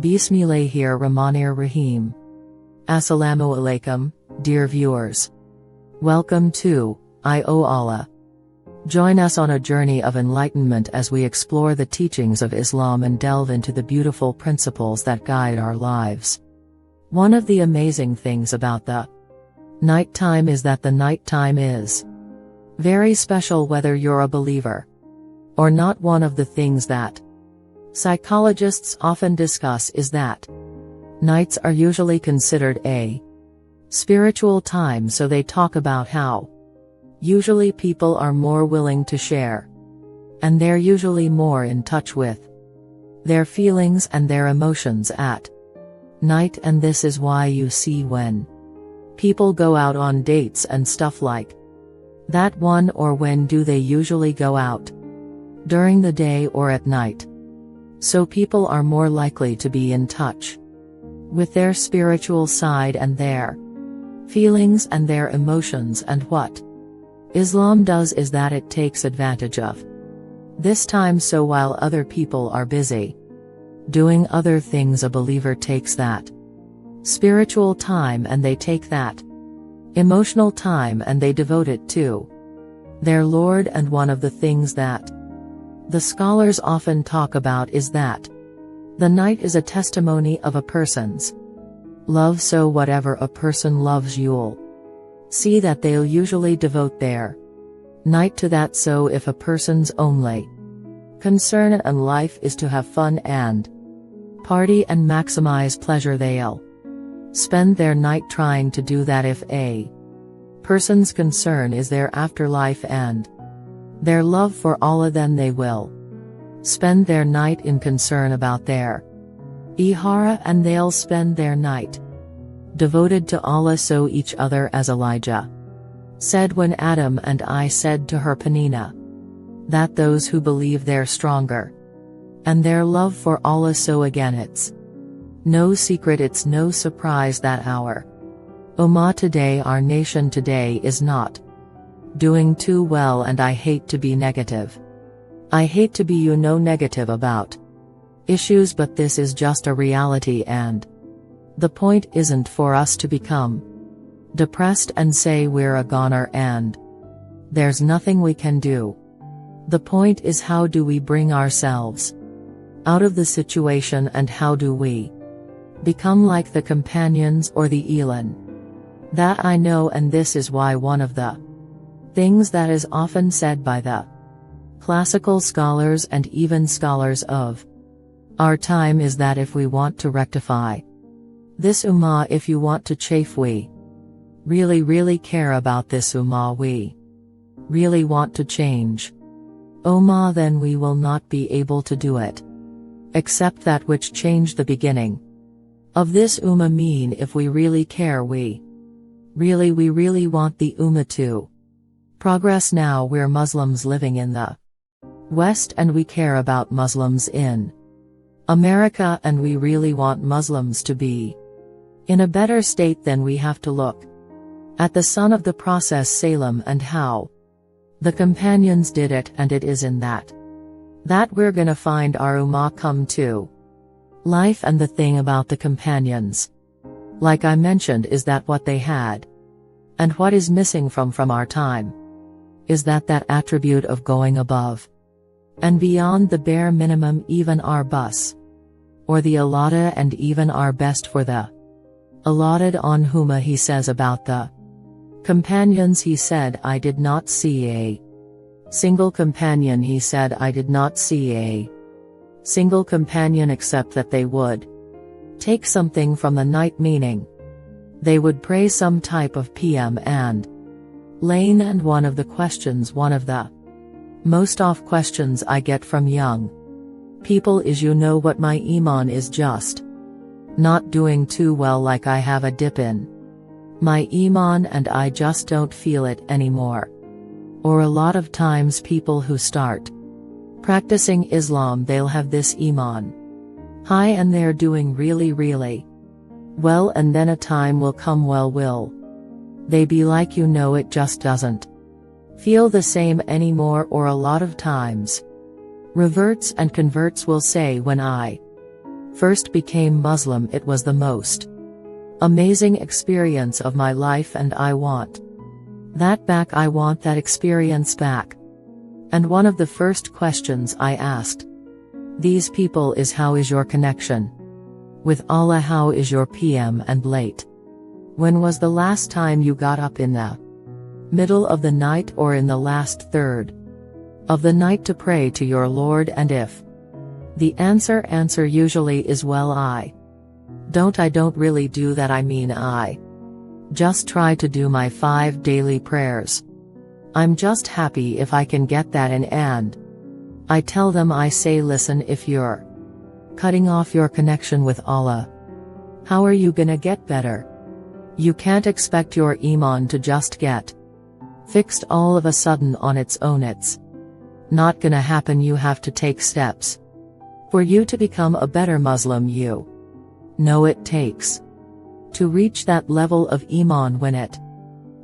Bismillahir-Rahmanir-Rahim. Assalamu alaikum, dear viewers. Welcome to O Allah. Join us on a journey of enlightenment as we explore the teachings of Islam and delve into the beautiful principles that guide our lives. One of the amazing things about the nighttime is that the nighttime is very special, whether you're a believer or not. One of the things that psychologists often discuss is that nights are usually considered a spiritual time, so they talk about how usually people are more willing to share, and they're usually more in touch with their feelings and their emotions at night. And this is why you see when people go out on dates and stuff like that, when do they usually go out? During the day or at night. So people are more likely to be in touch with their spiritual side and their feelings and their emotions. And what Islam does is that it takes advantage of this time, so while other people are busy doing other things, a believer takes that spiritual time and they take that emotional time and they devote it to their Lord. And one of the things that the scholars often talk about is that the night is a testimony of a person's love. So whatever a person loves, you'll see that they'll usually devote their night to that. So if a person's only concern in life is to have fun and party and maximize pleasure, they'll spend their night trying to do that. If a person's concern is their afterlife and their love for Allah, then they will spend their night in concern about their ihara, and they'll spend their night devoted to Allah. So each other, as Elijah said when Adam and I said to her Penina, that those who believe they're stronger and their love for Allah. So again, it's no secret, it's no surprise that our Ummah today, our nation today, is not doing too well. And I hate to be negative. I hate to be negative about issues, but this is just a reality, and the point isn't for us to become depressed and say we're a goner and there's nothing we can do. The point is, how do we bring ourselves out of the situation, and how do we become like the companions or the Elan that I know. And this is why one of the things that is often said by the classical scholars and even scholars of our time is that if we want to rectify this ummah, if you want to chafe, we really care about this ummah, we really want to change ummah, then we will not be able to do it, except that which changed the beginning of this ummah. Mean, if we really care, we really want the ummah to progress. Now we're Muslims living in the West, and we care about Muslims in America, and we really want Muslims to be in a better state. Then we have to look at the son of the Prophet Salem and how the companions did it, and it is in that we're gonna find our ummah come to life. And the thing about the companions, like I mentioned, is that what they had and what is missing from our time is that attribute of going above and beyond the bare minimum, even our bus or the allotted, and even our best for the allotted. On Huma, he says about the companions, he said, I did not see a single companion, he said, I did not see a single companion except that they would take something from the night, meaning they would pray some type of PM and lane. And one of the most off questions I get from young people is, what my iman is just not doing too well, like I have a dip in my iman and I just don't feel it anymore. Or a lot of times people who start practicing Islam, they'll have this iman high and they're doing really well, and then a time will come, will they be like, it just doesn't feel the same anymore. Or a lot of times reverts and converts will say, when I first became Muslim, it was the most amazing experience of my life, and I want that back. I want that experience back. And one of the first questions I asked these people is, how is your connection with Allah? How is your PM and late? When was the last time you got up in the middle of the night or in the last third of the night to pray to your Lord? And if the answer usually is, well, I don't really do that. I mean, I just try to do my 5 daily prayers. I'm just happy if I can get that in. And I tell them, I say, listen, if you're cutting off your connection with Allah, how are you gonna get better? You can't expect your iman to just get fixed all of a sudden on its own. It's not gonna happen. You have to take steps for you to become a better Muslim. You know it takes to reach that level of iman. When it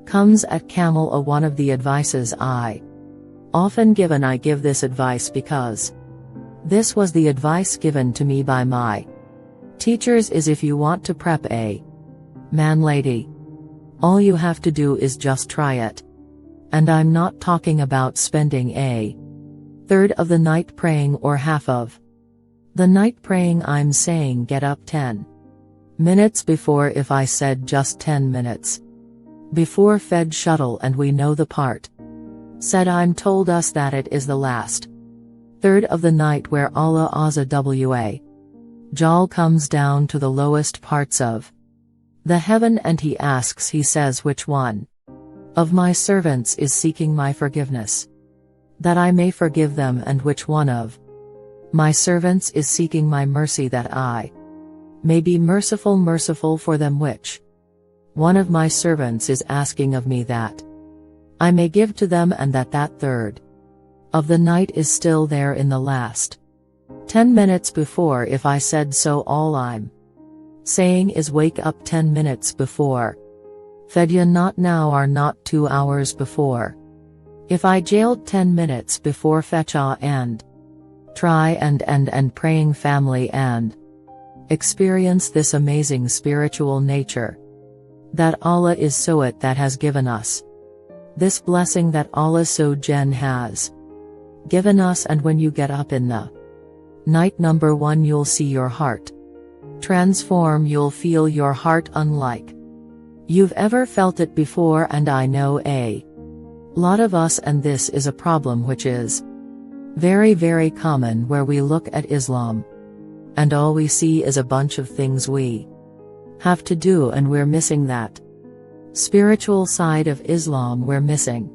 comes at Camel, one of the advices I often give, and I give this advice because this was the advice given to me by my teachers, is if you want to prep a man, lady, all you have to do is just try it. And I'm not talking about spending a third of the night praying or half of the night praying. I'm saying get up 10 minutes before. If I said just 10 minutes before Fed shuttle, and we know the part said, I'm told us that it is the last third of the night where Allah Azza wa Jal comes down to the lowest parts of the heaven, and he asks, he says, which one of my servants is seeking my forgiveness, that I may forgive them, and which one of my servants is seeking my mercy, that I may be merciful for them, which one of my servants is asking of me that I may give to them, and that third of the night is still there in the last 10 minutes before. If I said so, all I'm saying is wake up 10 minutes before Fajr, not now or not 2 hours before. If I jailed 10 minutes before Fajr, and try and praying, family, and experience this amazing spiritual nature that Allah is so it that has given us, this blessing that Allah so Jen has given us. And when you get up in the night, number 1, you'll see your heart transform. You'll feel your heart unlike you've ever felt it before. And I know a lot of us, and this is a problem which is very common, where we look at Islam and all we see is a bunch of things we have to do, and we're missing that spiritual side of Islam. We're missing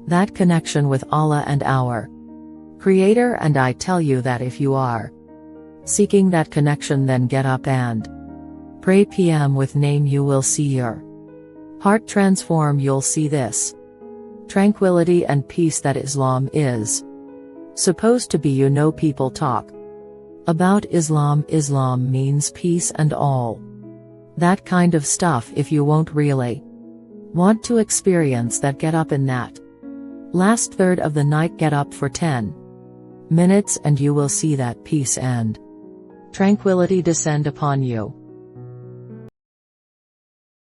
that connection with Allah and our Creator. And I tell you that if you are seeking that connection, then get up and pray PM with name. You will see your heart transform. You'll see this tranquility and peace that Islam is supposed to be. You know, people talk about Islam. Islam means peace and all that kind of stuff. If you won't really want to experience that, get up in that last third of the night. Get up for 10 minutes and you will see that peace and tranquility descend upon you.